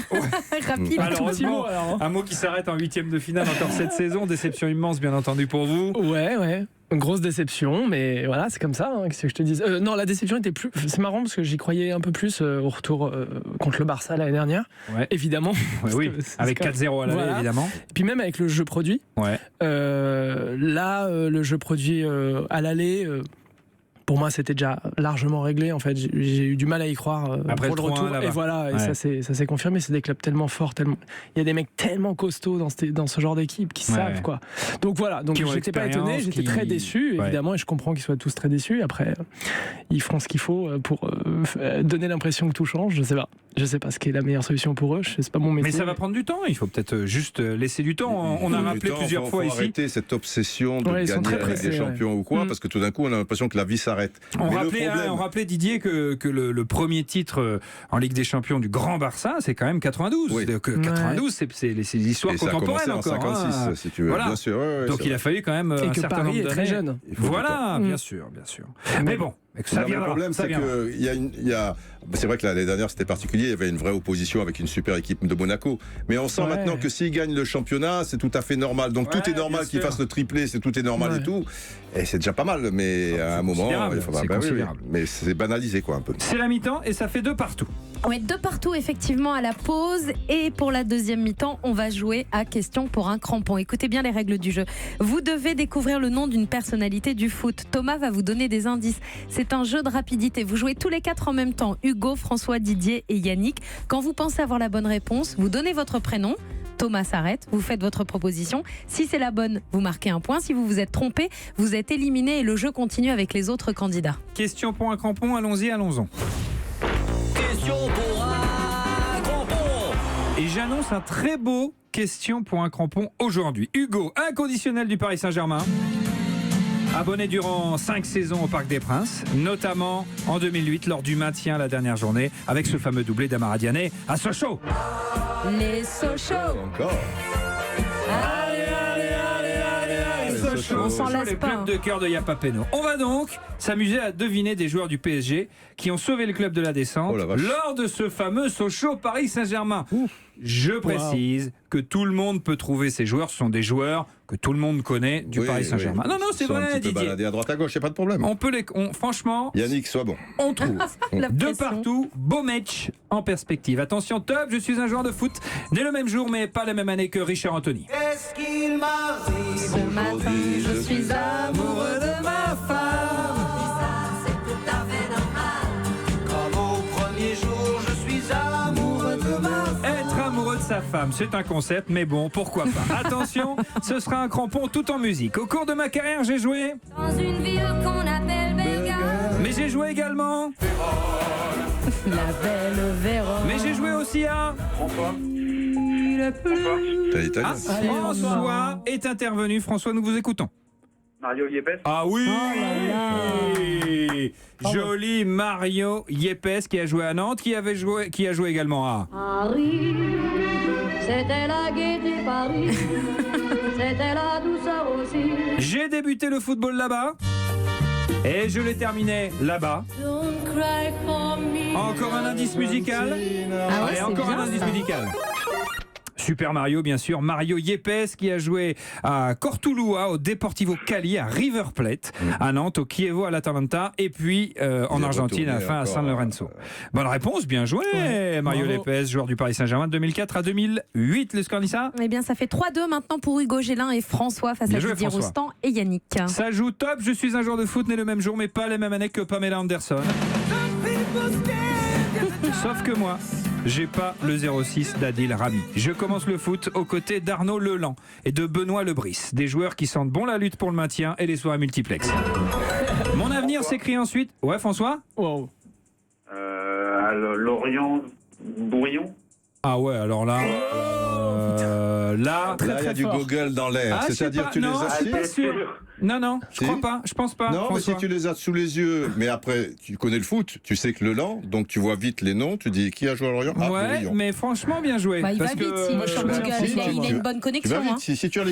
Rapide. Malheureusement, un mot qui s'arrête en 8e de finale encore cette saison. Déception immense, bien entendu, pour vous. Ouais. Une grosse déception, mais voilà, c'est comme ça, qu'est-ce que je te dis. Non, la déception était plus... C'est marrant parce que j'y croyais un peu plus au retour contre le Barça l'année dernière, évidemment. Oui, avec 4-0 à l'aller, évidemment. Et puis même avec le jeu produit. Ouais. Le jeu produit à l'aller... pour moi, c'était déjà largement réglé. En fait, j'ai eu du mal à y croire après pour le retour. là-bas. Et voilà, et ça s'est confirmé. C'est des clubs tellement forts, il y a des mecs tellement costauds dans ce genre d'équipe qui savent quoi. Donc voilà. Donc j'étais pas étonné, j'étais très déçu évidemment, et je comprends qu'ils soient tous très déçus. Après, ils feront ce qu'il faut pour donner l'impression que tout change. Je sais pas ce qui est la meilleure solution pour eux. C'est pas mon métier. Mais ça va prendre du temps. Il faut peut-être juste laisser du temps. On a rappelé plusieurs fois ici. Arrêter cette obsession de gagner la Ligue des Champions ou quoi, parce que tout d'un coup, on a l'impression que la vie s'arrête. On rappelait Didier que le premier titre en Ligue des Champions du Grand Barça, c'est quand même 92. Oui. 92, c'est l'histoire contemporaine encore. Ça a commencé en 56, si tu veux. Voilà. Bien sûr. Donc il a fallu quand même un certain nombre d'années. Et que Paris est très jeune. Voilà, bien sûr. Mais bon. Le problème, c'est que c'est vrai que l'année dernière c'était particulier, il y avait une vraie opposition avec une super équipe de Monaco. Mais on sent maintenant que s'ils gagnent le championnat, c'est tout à fait normal. Donc tout est normal qu'ils fassent le triplé, tout est normal et tout. Et c'est déjà pas mal, mais à un moment, il faudra. Mais c'est banalisé quoi un peu. C'est la mi-temps et ça fait 2 partout. Oui, 2 partout effectivement à la pause. Et pour la deuxième mi-temps, on va jouer à question pour un crampon. Écoutez bien les règles du jeu. Vous devez découvrir le nom d'une personnalité du foot. Thomas va vous donner des indices. C'est un jeu de rapidité. Vous jouez tous les 4 en même temps. Hugo, François, Didier et Yannick. Quand vous pensez avoir la bonne réponse, vous donnez votre prénom. Thomas s'arrête, vous faites votre proposition. Si c'est la bonne, vous marquez un point. Si vous vous êtes trompé, vous êtes éliminé et le jeu continue avec les autres candidats. Question pour un crampon, allons-en. Question pour un crampon. Et j'annonce un très beau question pour un crampon aujourd'hui. Hugo, inconditionnel du Paris Saint-Germain. Abonné durant 5 saisons au Parc des Princes, notamment en 2008 lors du maintien la dernière journée avec ce fameux doublé d'Amara Diané à Sochaux. Les Sochaux. Encore. On s'en lasse le pas. club de cœur de Y'a pas péno. On va donc s'amuser à deviner des joueurs du PSG qui ont sauvé le club de la descente lors de ce fameux Sochaux Paris Saint-Germain. Je précise que tout le monde peut trouver ces joueurs. Ce sont des joueurs que tout le monde connaît du Paris Saint-Germain. Non, c'est vrai, un petit peu baladé à droite à gauche, il n'y a pas de problème. On peut franchement... Yannick, sois bon. On trouve de partout, beau match en perspective. Attention, top, je suis un joueur de foot, né le même jour mais pas la même année que Richard Anthony. Qu'est-ce qu'il m'arrive Ce matin, je suis amoureux de ma femme. C'est tout à fait normal. Comme au premier jour, je suis amoureux de ma femme. Être amoureux de sa femme, c'est un concept, mais bon, pourquoi pas. Attention, ce sera un crampon tout en musique. Au cours de ma carrière, j'ai joué... Dans une ville qu'on appelle Bellegarde. Mais j'ai joué également... La belle Vérone. Mais j'ai joué aussi à... T'as italien. François est intervenu. François, nous vous écoutons. Mario Yepes. Ah oui, joli Mario Yepes qui a joué à Nantes, qui a joué également à... Paris, c'était la gaieté Paris, c'était la douceur aussi. J'ai débuté le football là-bas et je l'ai terminé là-bas. Don't cry for me. Encore un indice musical. Allez, encore un indice musical. Super Mario, bien sûr. Mario Yepes qui a joué à Cortuluá, au Deportivo Cali, à River Plate, à Nantes, au Chievo, à l'Atalanta, et puis en Argentine, à la fin à San Lorenzo. Bonne réponse, bien joué, Mario Yepes, joueur du Paris Saint-Germain de 2004 à 2008. Le score, Nissa ? Eh bien, ça fait 3-2 maintenant pour Hugo Gélin et François face à Didier Roustan et Yannick. Ça joue top. Je suis un joueur de foot né le même jour, mais pas les mêmes années que Pamela Anderson. Sauf que moi, j'ai pas le 06 d'Adil Rami. Je commence le foot aux côtés d'Arnaud Leland et de Benoît Lebris, des joueurs qui sentent bon la lutte pour le maintien et les soirées multiplex. Mon avenir s'écrit ensuite... Ouais, François ? Wow. Lorient, Bourillon. Ah ouais, alors là... Là, il y a du Google dans l'air. C'est-à-dire que tu les as... Je suis pas sûr. Non, je crois pas, je pense pas. Non, François. mais si tu les as sous les yeux, mais après, tu connais le foot, tu sais que Leland, donc tu vois vite les noms, tu dis qui a joué à Lorient. Ouais, mais franchement, bien joué. Il parce va vite, que... sur Google, il a une bonne connexion. Hein. Si tu as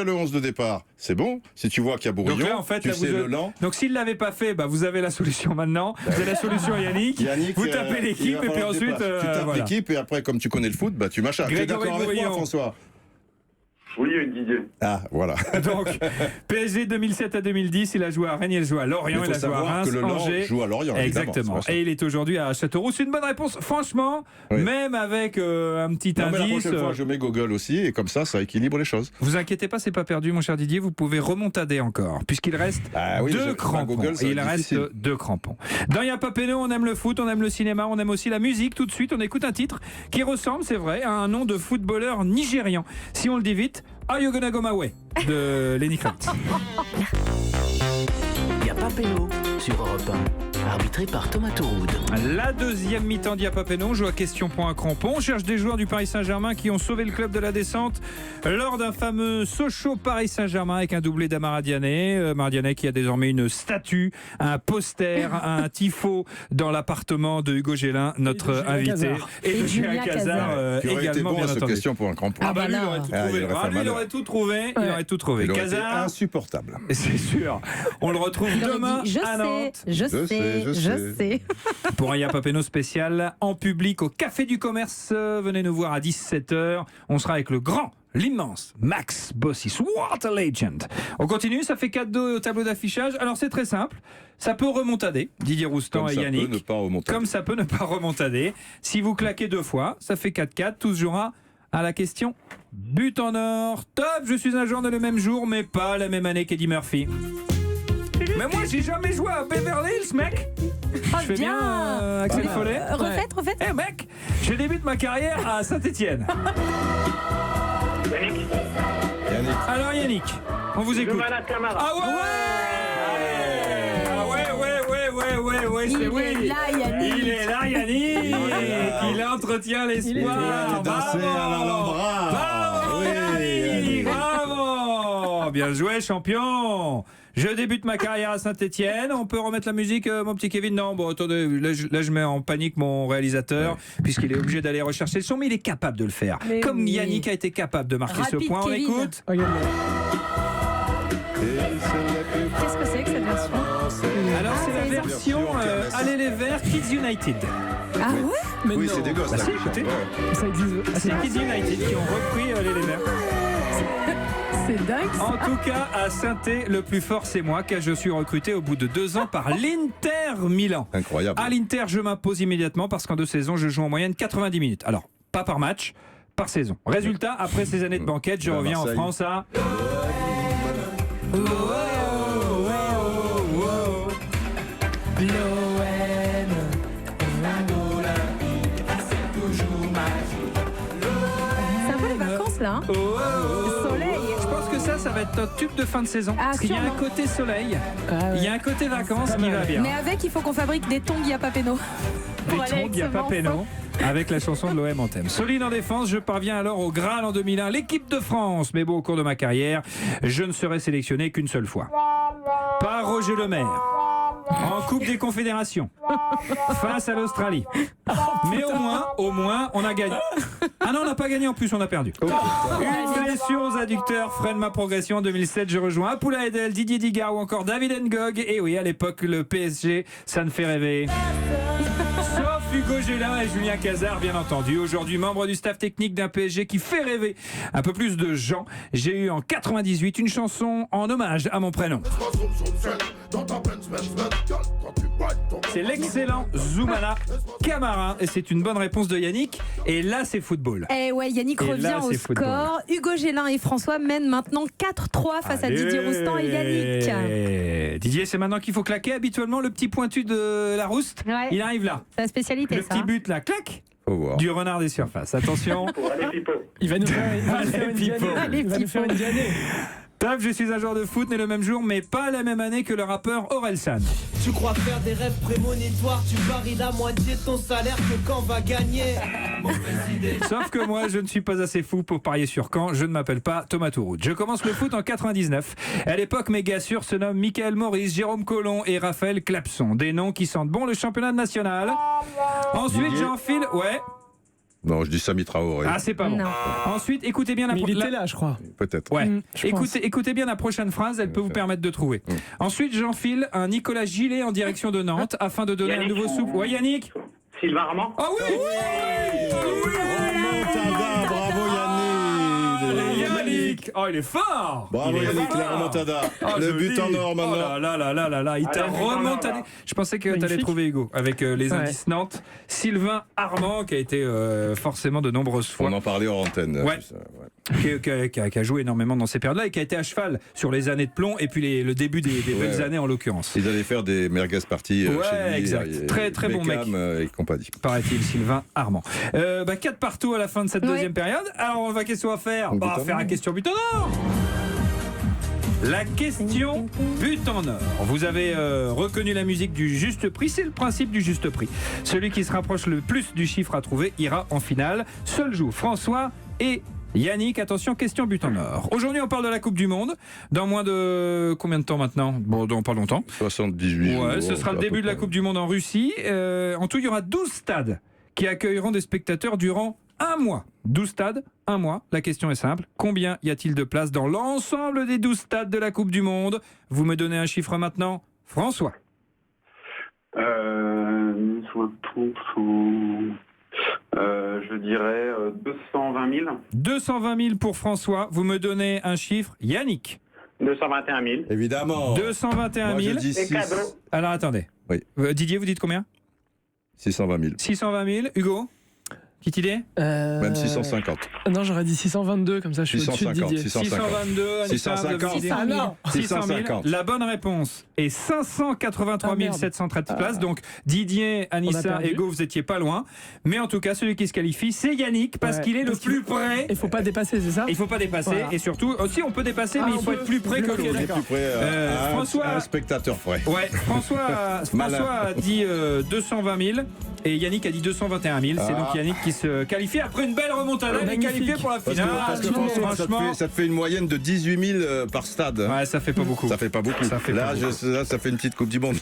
le 11 de départ, c'est bon. Si tu vois qu'il y a Bourillon, donc là, en fait, tu sais Leland. Donc s'il ne l'avait pas fait, vous avez la solution maintenant. Vous avez la solution Yannick. Vous tapez l'équipe et puis ensuite... Tu tapes l'équipe et après, comme tu connais le foot, tu mâches. Tu es d'accord avec moi, François ? Oui, Didier. Ah, voilà. Donc, PSG 2007 à 2010, il a joué à Rennes, il a joué à Lorient, il a joué à Reims, Angers. Joue à Lorient, exactement. Et il est aujourd'hui à Châteauroux. C'est une bonne réponse. Franchement, même avec un petit indice. Mais la prochaine fois, je mets Google aussi, et comme ça équilibre les choses. Vous inquiétez pas, c'est pas perdu, mon cher Didier. Vous pouvez remontader encore, puisqu'il reste deux crampons. Google, et il reste 2 crampons. Dans Y'a pas Péno, on aime le foot, on aime le cinéma, on aime aussi la musique. Tout de suite, on écoute un titre qui ressemble, c'est vrai, à un nom de footballeur nigérian. Si on le dit vite, Are You Gonna Go My Way de Lenny Kravitz. Y'a pas Péno sur Europe 1, arbitré par Thomas Touroud. La deuxième mi-temps d'Y'a pas Péno, on joue à question pour un crampon. On cherche des joueurs du Paris Saint-Germain qui ont sauvé le club de la descente lors d'un fameux Sochaux Paris Saint-Germain avec un doublé d'Amara Diané. Diané qui a désormais une statue, un poster, un tifo dans l'appartement de Hugo Gélin, notre invité. Et de Julien Cazard également, bien entendu. Question pour un crampon. Lui, il aurait tout trouvé. Il aurait tout trouvé. Il aurait été Cazard, insupportable. c'est sûr. On le retrouve demain à Nantes. Je sais. Pour un Y'a pas Péno spécial en public au Café du Commerce. Venez nous voir à 17h. On sera avec le grand, l'immense Max Bossis. What a legend. On continue, ça fait 4-2 au tableau d'affichage. Alors c'est très simple. Ça peut remontader, Didier Roustan et Yannick. Comme ça peut ne pas remontader. Si vous claquez 2 fois, ça fait 4-4. Tout se jouera à la question but en or. Top, je suis un joueur de le même jour, mais pas la même année qu'Eddie Murphy. Mais moi, j'ai jamais joué à Beverly Hills, mec. Je fais bien Axel Follet. Refaites. Eh mec, je débute ma carrière à Saint-Étienne. Yannick. Alors Yannick, on vous écoute. Ah ouais, c'est oui. Il est là, Yannick. Il entretient l'espoir. Bravo, bien joué, champion. Je débute ma carrière à Saint-Étienne. On peut remettre la musique, mon petit Kevin? Non, bon, attendez, là je mets en panique mon réalisateur, puisqu'il est obligé d'aller rechercher le son, mais il est capable de le faire. Comme Yannick a été capable de marquer ce point. Kevin. On écoute. Qu'est-ce que c'est que cette version? Alors c'est la version Allez les Verts Kids United. Ah ouais? Mais Oui, non. c'est des gosses. Bah là, si, qui chantent, écoutez. ouais. Ça existe. C'est Kids United qui ont repris Allez les Verts. C'est dingue. En tout cas, à Saint-Étienne, le plus fort, c'est moi, car je suis recruté au bout de 2 ans par l'Inter Milan. Incroyable. À l'Inter, je m'impose immédiatement parce qu'en 2 saisons, je joue en moyenne 90 minutes. Alors, pas par match, par saison. Résultat, après ces années de banquette, je reviens en Marseille. France à... C'est un peu les vacances là. Hein. Soleil. Je pense que ça va être un tube de fin de saison. Ah, Parce qu'il y a un sûrement. côté soleil, Ah ouais. il y a un côté vacances qui va bien. Mais avec, il faut qu'on fabrique des tongs à Papeno. Des Pour aller troncs, avec il n'y a ce pas morceau. péno. Avec la chanson de l'OM en thème. Solide en défense, je parviens alors au Graal en 2001, l'équipe de France. Mais bon, au cours de ma carrière, je ne serai sélectionné qu'une seule fois. Par Roger Lemaire. En Coupe des Confédérations. Face à l'Australie. Mais au moins, on a gagné. Ah non, on n'a pas gagné en plus, on a perdu. Une blessure aux adducteurs freine ma progression. En 2007, je rejoins Apoula Edel, Didier Digard ou encore David Ngog. Et oui, à l'époque, le PSG, ça ne fait rêver. Sauf Hugo Gélin et Julien Cazard, bien entendu. Aujourd'hui, membre du staff technique d'un PSG qui fait rêver un peu plus de gens. J'ai eu en 98 une chanson en hommage à mon prénom. C'est l'excellent Zoumana Camara. Et c'est une bonne réponse de Yannick. Et là, c'est football. Eh ouais, Yannick Et revient là, au c'est football. score. Hugo Gélin et François mènent maintenant 4-3 face à Didier Roustan et Yannick. Allez. Didier, c'est maintenant qu'il faut claquer. Habituellement, le petit pointu de la Rouste, Ouais. il arrive là. C'est la spécialité, Le ça. petit but là, clac, Faut voir. du renard des surfaces. Attention. Allez, Pipo. Il va nous faire, Allez, Pipo. Il va nous faire une Diane. Top, je suis un joueur de foot né le même jour, mais pas la même année que le rappeur Orelsan. Tu crois faire des rêves prémonitoires, tu paries la moitié de ton salaire que quand va gagner. Mauvaise idée. Sauf que moi, je ne suis pas assez fou pour parier sur Caen. Je ne m'appelle pas Thomas Touroud. Je commence le foot en 99. À l'époque, mes gars sûrs se nomment Michael Maurice, Jérôme Collomb et Raphaël Clapson. Des noms qui sentent bon le championnat national. Ensuite, Didier. j'enfile... Ouais. Non, je dis Sami Traoré. Ah, c'est pas bon. Non. Ensuite, écoutez bien la Mais il prochaine... était là, je crois. Peut-être. Ouais. je pense. Écoutez bien la prochaine phrase, elle peut vous permettre de trouver. Ensuite, j'enfile un Nicolas Gillet en direction de Nantes afin de donner un nouveau souffle. Ouais, Yannick. Sylvain Armand. Ah oui, Remontada, bravo Allez, Yannick. Yannick. Oh, il est fort. Bravo Il est Yannick, fort. la remontada. Oh, Le joli. but en or Oh maintenant. là, il t'a Allez, but en or, remontadé. là. Je pensais que tu allais Magnifique. trouver Hugo avec les Ouais. indices Nantes. Sylvain Armand qui a été forcément de nombreuses fois. On en parlait hors antenne. Ouais. tout ça, ouais. Qui a joué énormément dans ces périodes-là et qui a été à cheval sur les années de plomb et puis le début des belles Ouais. années en l'occurrence. Ils allaient faire des merguez parties Ouais, chez lui. exact. et Très bon mec. Beckham, et compagnie. Paraît-il, Sylvain Armand. 4 partout à la fin de cette Ouais. deuxième période. Alors, on va question à faire. But On va en faire la or. question but en or. La question but en or. Vous avez reconnu la musique du juste prix. C'est le principe du juste prix. Celui qui se rapproche le plus du chiffre à trouver ira en finale. Seul joue François et Yannick. Attention, question but en or. Aujourd'hui, on parle de la Coupe du Monde. Dans moins de combien de temps maintenant? Bon, dans pas longtemps. 78 jours. Ouais, ce sera le à peu début de la près. Coupe du Monde en Russie. En tout, il y aura 12 stades qui accueilleront des spectateurs durant un mois. 12 stades, un mois. La question est simple. Combien y a-t-il de places dans l'ensemble des 12 stades de la Coupe du Monde? Vous me donnez un chiffre maintenant, François. 60, je dirais 220 000. 220 000 pour François. Vous me donnez un chiffre, Yannick. 221 000. Évidemment. 221 Moi, 000. je dis Et cadeau. Alors attendez. Oui. Didier, vous dites combien? 620 000. 620 000. Hugo, petite idée? Même 650. Non, j'aurais dit 622, comme ça je suis au-dessus de 650. Didier. 622. Anissa, vous avez 650. décidé. Ah non 600 000. 650. La bonne réponse est 583 Ah, merde. 713 places. Donc Didier, On a Anissa perdu. et Hugo, vous étiez pas loin. Mais en tout cas, celui qui se qualifie, c'est Yannick parce Ouais. qu'il est le Parce qu'il plus faut- près. Il faut pas dépasser, c'est ça? Il faut pas dépasser. Voilà. Et surtout, aussi on peut dépasser, Ah, mais il on faut peut. être plus près que Ok, l'autre. On est d'accord. plus près à François- un spectateur près. Ouais, François Malin. a dit 220 000. et Yannick a dit 221 000. C'est donc Yannick qui se qualifie après une belle remontada. Il est qualifié pour la finale. Parce que franchement, ça te fait une moyenne de 18 000 par stade. Ouais, ça fait pas beaucoup. Ça fait pas beaucoup. Ça fait une petite Coupe du Monde.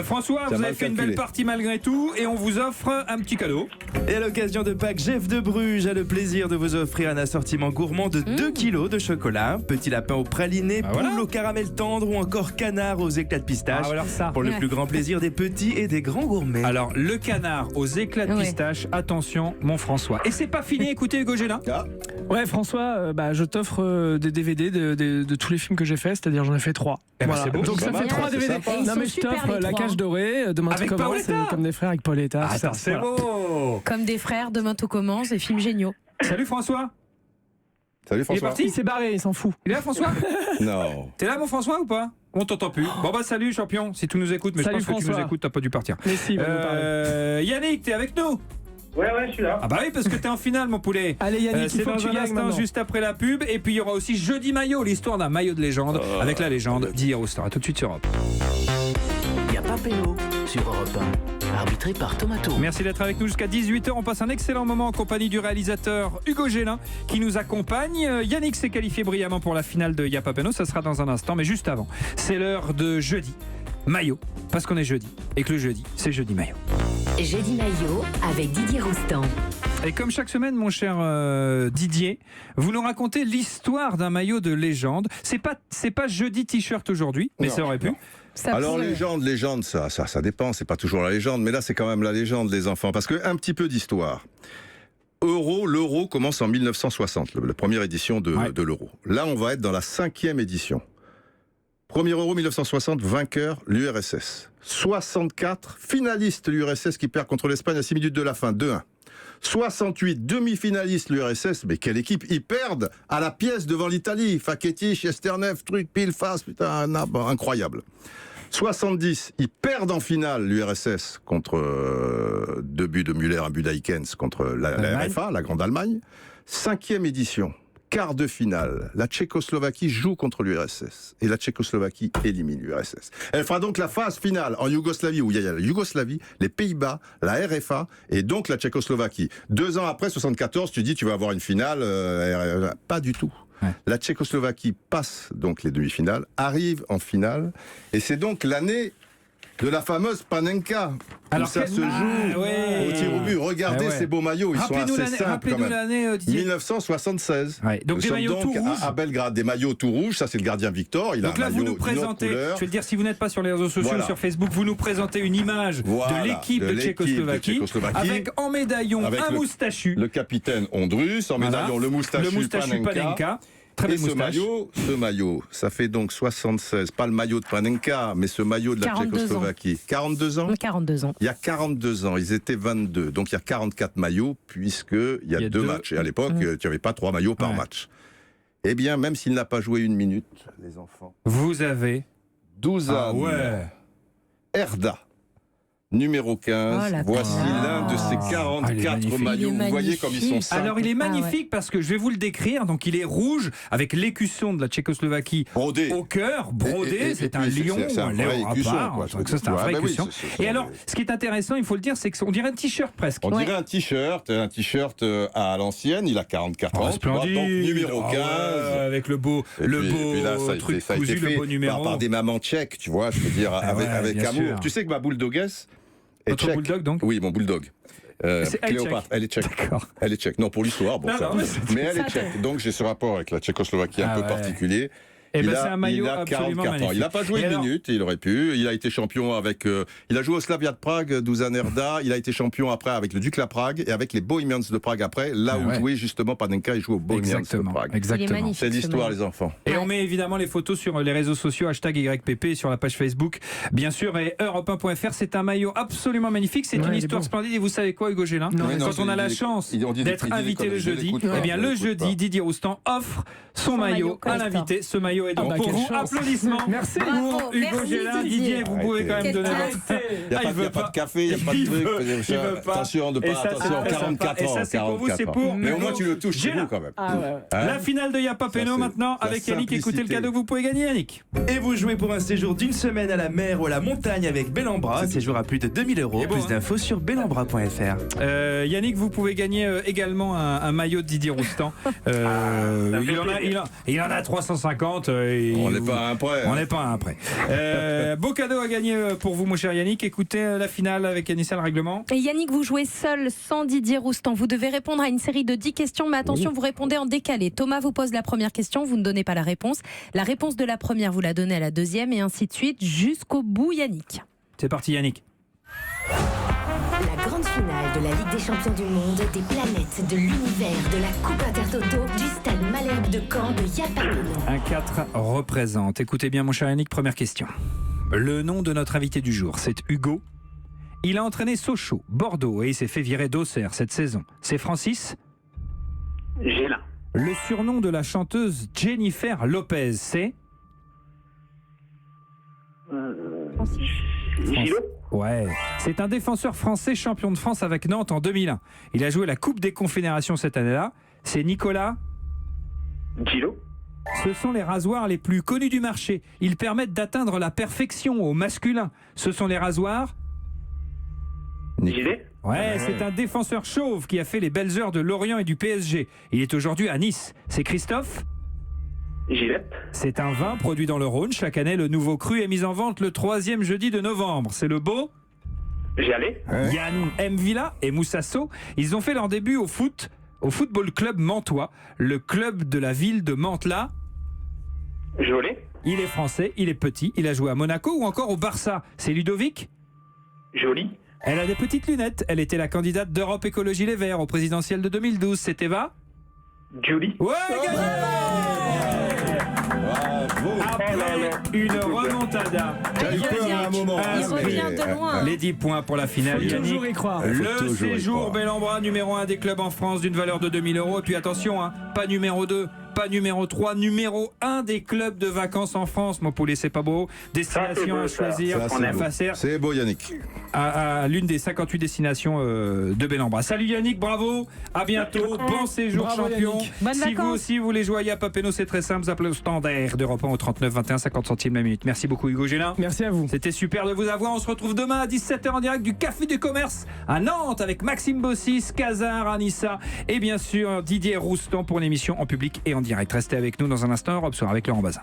François, vous avez fait une belle partie malgré tout et on vous offre un petit cadeau. Et à l'occasion de Pâques, Jeff de Bruges a le plaisir de vous offrir un assortiment gourmand de 2 kilos de chocolat, petit lapin au praliné, poule au caramel tendre ou encore canard aux éclats de pistache. Alors ça. Pour le plus grand plaisir des petits et des grands gourmets. Alors, le canard aux éclats de pistache, attention, mon François. Et c'est pas fini, écoutez Hugo Gélin. Ouais, François, je t'offre des DVD de tous les films que j'ai fait, c'est-à-dire j'en ai fait 3. Voilà. C'est beau. Donc ça fait 3 DVD. Non mais je t'offre La Cage Dorée, Demain tout commence, Comme des frères avec Pauletta. Attends, c'est beau. Comme des frères, Demain tout commence, des films géniaux. Salut François. Salut François. Il est parti. Il s'est barré, il s'en fout. Il est là François? Non. T'es là mon François ou pas? On t'entend plus. Bon bah salut champion, si tu nous écoutes, mais salut, je pense que tu nous écoutes, t'as pas dû partir. Mais si, Yannick, t'es avec nous? Ouais, je suis là. Ah bah oui, parce que t'es en finale mon poulet. Allez Yannick, c'est dans un instant juste après la pub. Et puis il y aura aussi Jeudi Maillot, l'histoire d'un maillot de légende avec la légende Didier Roustan. A tout de suite sur Europe. Il y a Pampello sur Europe 1, arbitré par Tomato. Merci d'être avec nous jusqu'à 18h. On passe un excellent moment en compagnie du réalisateur Hugo Gélin qui nous accompagne. Yannick s'est qualifié brillamment pour la finale de Y'a pas Péno. Ça sera dans un instant, mais juste avant, c'est l'heure de Jeudi Maillot, parce qu'on est jeudi et que le jeudi, c'est Jeudi Maillot. Jeudi Maillot avec Didier Roustan. Et comme chaque semaine, mon cher Didier, vous nous racontez l'histoire d'un maillot de légende. C'est pas jeudi t-shirt aujourd'hui, mais ça aurait pu. Alors légende, ça dépend. C'est pas toujours la légende, mais là c'est quand même la légende, les enfants. Parce que un petit peu d'histoire. L'euro commence en 1960, la première édition de l'euro. Là, on va être dans la 5e édition. Premier euro 1960, vainqueur l'URSS. 64, finaliste l'URSS qui perd contre l'Espagne à 6 minutes de la fin, 2-1. 68, demi-finaliste l'URSS, mais quelle équipe, ils perdent à la pièce devant l'Italie. Facchetti, Chesternev, truc, pile, face, putain, incroyable. 70, ils perdent en finale l'URSS contre 2 buts de Müller, un but d'Aikens contre la RFA, la Grande Allemagne. 5e édition. Quart de finale, la Tchécoslovaquie joue contre l'URSS et la Tchécoslovaquie élimine l'URSS. Elle fera donc la phase finale en Yougoslavie où il y a la Yougoslavie, les Pays-Bas, la RFA et donc la Tchécoslovaquie. 2 ans après, 74, tu dis tu vas avoir une finale, pas du tout. Ouais. La Tchécoslovaquie passe donc les demi-finales, arrive en finale et c'est donc l'année de la fameuse Panenka. Alors ça se joue au tir au but. Regardez ces beaux maillots, ils sont assez simples quand même. L'année, 1976. Ouais, donc nous des maillots tout rouges. À Belgrade, des maillots tout rouges. Ça c'est le gardien Victor. Il donc a là un vous maillot nous présentez. Je vais le dire si vous n'êtes pas sur les réseaux sociaux, sur Facebook, vous nous présentez une image de l'équipe de Tchécoslovaquie avec en médaillon un moustachu. Le capitaine Ondrus, en médaillon le moustachu Panenka. Et ce maillot, ça fait donc 76, pas le maillot de Panenka, mais ce maillot de la Tchécoslovaquie. 42 ans 42 ans. Il y a 42 ans, ils étaient 22, donc il y a 44 maillots, puisqu'il y a 2 matchs. Et à l'époque, tu n'avais pas 3 maillots par match. Eh bien, même s'il n'a pas joué 1 minute, les enfants. Vous avez 12 ans. Erda. Numéro 15, voici l'un de ces 44 maillots. Vous voyez comme ils sont simples. Alors il est magnifique parce que je vais vous le décrire. Donc il est rouge avec l'écusson de la Tchécoslovaquie brodé au cœur, brodé. C'est un lion, un léopard. Donc ça c'est un vrai écusson. Et alors ce qui est intéressant, il faut le dire, c'est qu'on dirait un t-shirt presque. On dirait un t-shirt à l'ancienne. Il a 44 ans. Splendide. Donc numéro 15 avec le beau truc cousu, le beau numéro. Par des mamans tchèques, tu vois. Je veux dire avec amour. Tu sais que ma boule-doguesse. Votre bulldog donc? Oui, mon bulldog. Cléopâtre, elle est tchèque. Elle est tchèque. Non, pour l'histoire, bon, mais elle est tchèque. Donc j'ai ce rapport avec la Tchécoslovaquie un peu particulier. Et c'est un maillot absolument magnifique. Il n'a pas joué une minute, il aurait pu. Il a été champion avec. Il a joué au Slavia de Prague, Dusan Erda. Il a été champion après avec le Dukla Prague et avec les Bohemians de Prague après. Là où jouait justement Panenka, il joue aux Bohemians de Prague. Exactement. C'est l'histoire, les enfants. Et on met évidemment les photos sur les réseaux sociaux, #YPP, et sur la page Facebook, bien sûr, et Europe1.fr. C'est un maillot absolument magnifique. C'est une histoire splendide. Et vous savez quoi, Hugo Gélin? Quand on a la chance d'être invité le jeudi, eh bien le jeudi, Didier Roustan offre son maillot à l'invité. Ce maillot maillot est donc pour vous. Applaudissements. Merci. Pour Hugo Gélin. Didier, vous pouvez quand même donner votre... Il n'y a pas de café, il n'y a pas de truc. Attention, 44 ans. Et ça, c'est pour vous, c'est pour... Mais au moins, tu le touches chez vous, quand même. La finale de Y'a pas péno maintenant avec Yannick. Écoutez le cadeau que vous pouvez gagner, Yannick. Et vous jouez pour un séjour d'une semaine à la mer ou à la montagne avec Bellambra. Séjour à plus de 2 000 €. Plus d'infos sur bellambra.fr. Yannick, vous pouvez gagner également un maillot de Didier Roustan. Il en a 350. On n'est pas à un prêt. On n'est pas à un prêt. Beau cadeau à gagner pour vous, mon cher Yannick. Écoutez la finale avec Anissa, le règlement. Et Yannick, vous jouez seul, sans Didier Roustan. Vous devez répondre à une série de 10 questions, mais attention, vous répondez en décalé. Thomas vous pose la première question, vous ne donnez pas la réponse. La réponse de la première, vous la donnez à la deuxième, et ainsi de suite, jusqu'au bout, Yannick. C'est parti, Yannick. La grande finale de la Ligue des Champions du Monde, des planètes, de l'univers, de la Coupe Intertoto, du stade Malherbe de Caen, de Y'a pas péno. Un 4 représente. Écoutez bien, mon cher Yannick, première question. Le nom de notre invité du jour, c'est Hugo. Il a entraîné Sochaux, Bordeaux et il s'est fait virer d'Auxerre cette saison. C'est Francis Gélin. Le surnom de la chanteuse Jennifer Lopez, c'est Francis. Gilo. Ouais. C'est un défenseur français champion de France avec Nantes en 2001. Il a joué la Coupe des Confédérations cette année-là. C'est Nicolas Gilo. Ce sont les rasoirs les plus connus du marché. Ils permettent d'atteindre la perfection au masculin. Ce sont les rasoirs Gilet. Ouais, c'est un défenseur chauve qui a fait les belles heures de Lorient et du PSG. Il est aujourd'hui à Nice. C'est Christophe Gillette. C'est un vin produit dans le Rhône. Chaque année, le nouveau cru est mis en vente le 3e jeudi de novembre. C'est le beau Jallet. Yann M. Villa et Moussasso. Ils ont fait leur début au Football Club Mantois, le club de la ville de Mantes-là. Jolet. Il est français, il est petit, il a joué à Monaco ou encore au Barça. C'est Ludovic Joli. Elle a des petites lunettes. Elle était la candidate d'Europe Écologie Les Verts au présidentiel de 2012. C'est Eva Julie. Ouais, après une remontada. Il revient de loin. Les 10 points pour la finale. Faut toujours y croire. Le séjour Bellambra, numéro 1 des clubs en France d'une valeur de 2 000 €. Et puis attention, pas numéro 2, pas numéro 3, numéro 1 des clubs de vacances en France. Mon poulet, c'est pas beau. Destination à choisir. C'est beau, Yannick. À l'une des 58 destinations de Bellambra. Salut Yannick, bravo. À bientôt. Bon séjour, bravo, champion. Bonnes Si vacances. vous aussi voulez jouer à Y'a pas péno, c'est très simple. Vous appelez au standard d'Europe 1 au 39 21 50 centimes la minute. Merci beaucoup, Hugo Gélin. Merci à vous. C'était super de vous avoir. On se retrouve demain à 17h en direct du Café du Commerce à Nantes avec Maxime Bossis, Kazar, Anissa et bien sûr Didier Roustan pour une émission en public et en direct. Restez avec nous dans un instant. Europe Soir avec Laurent Bazin.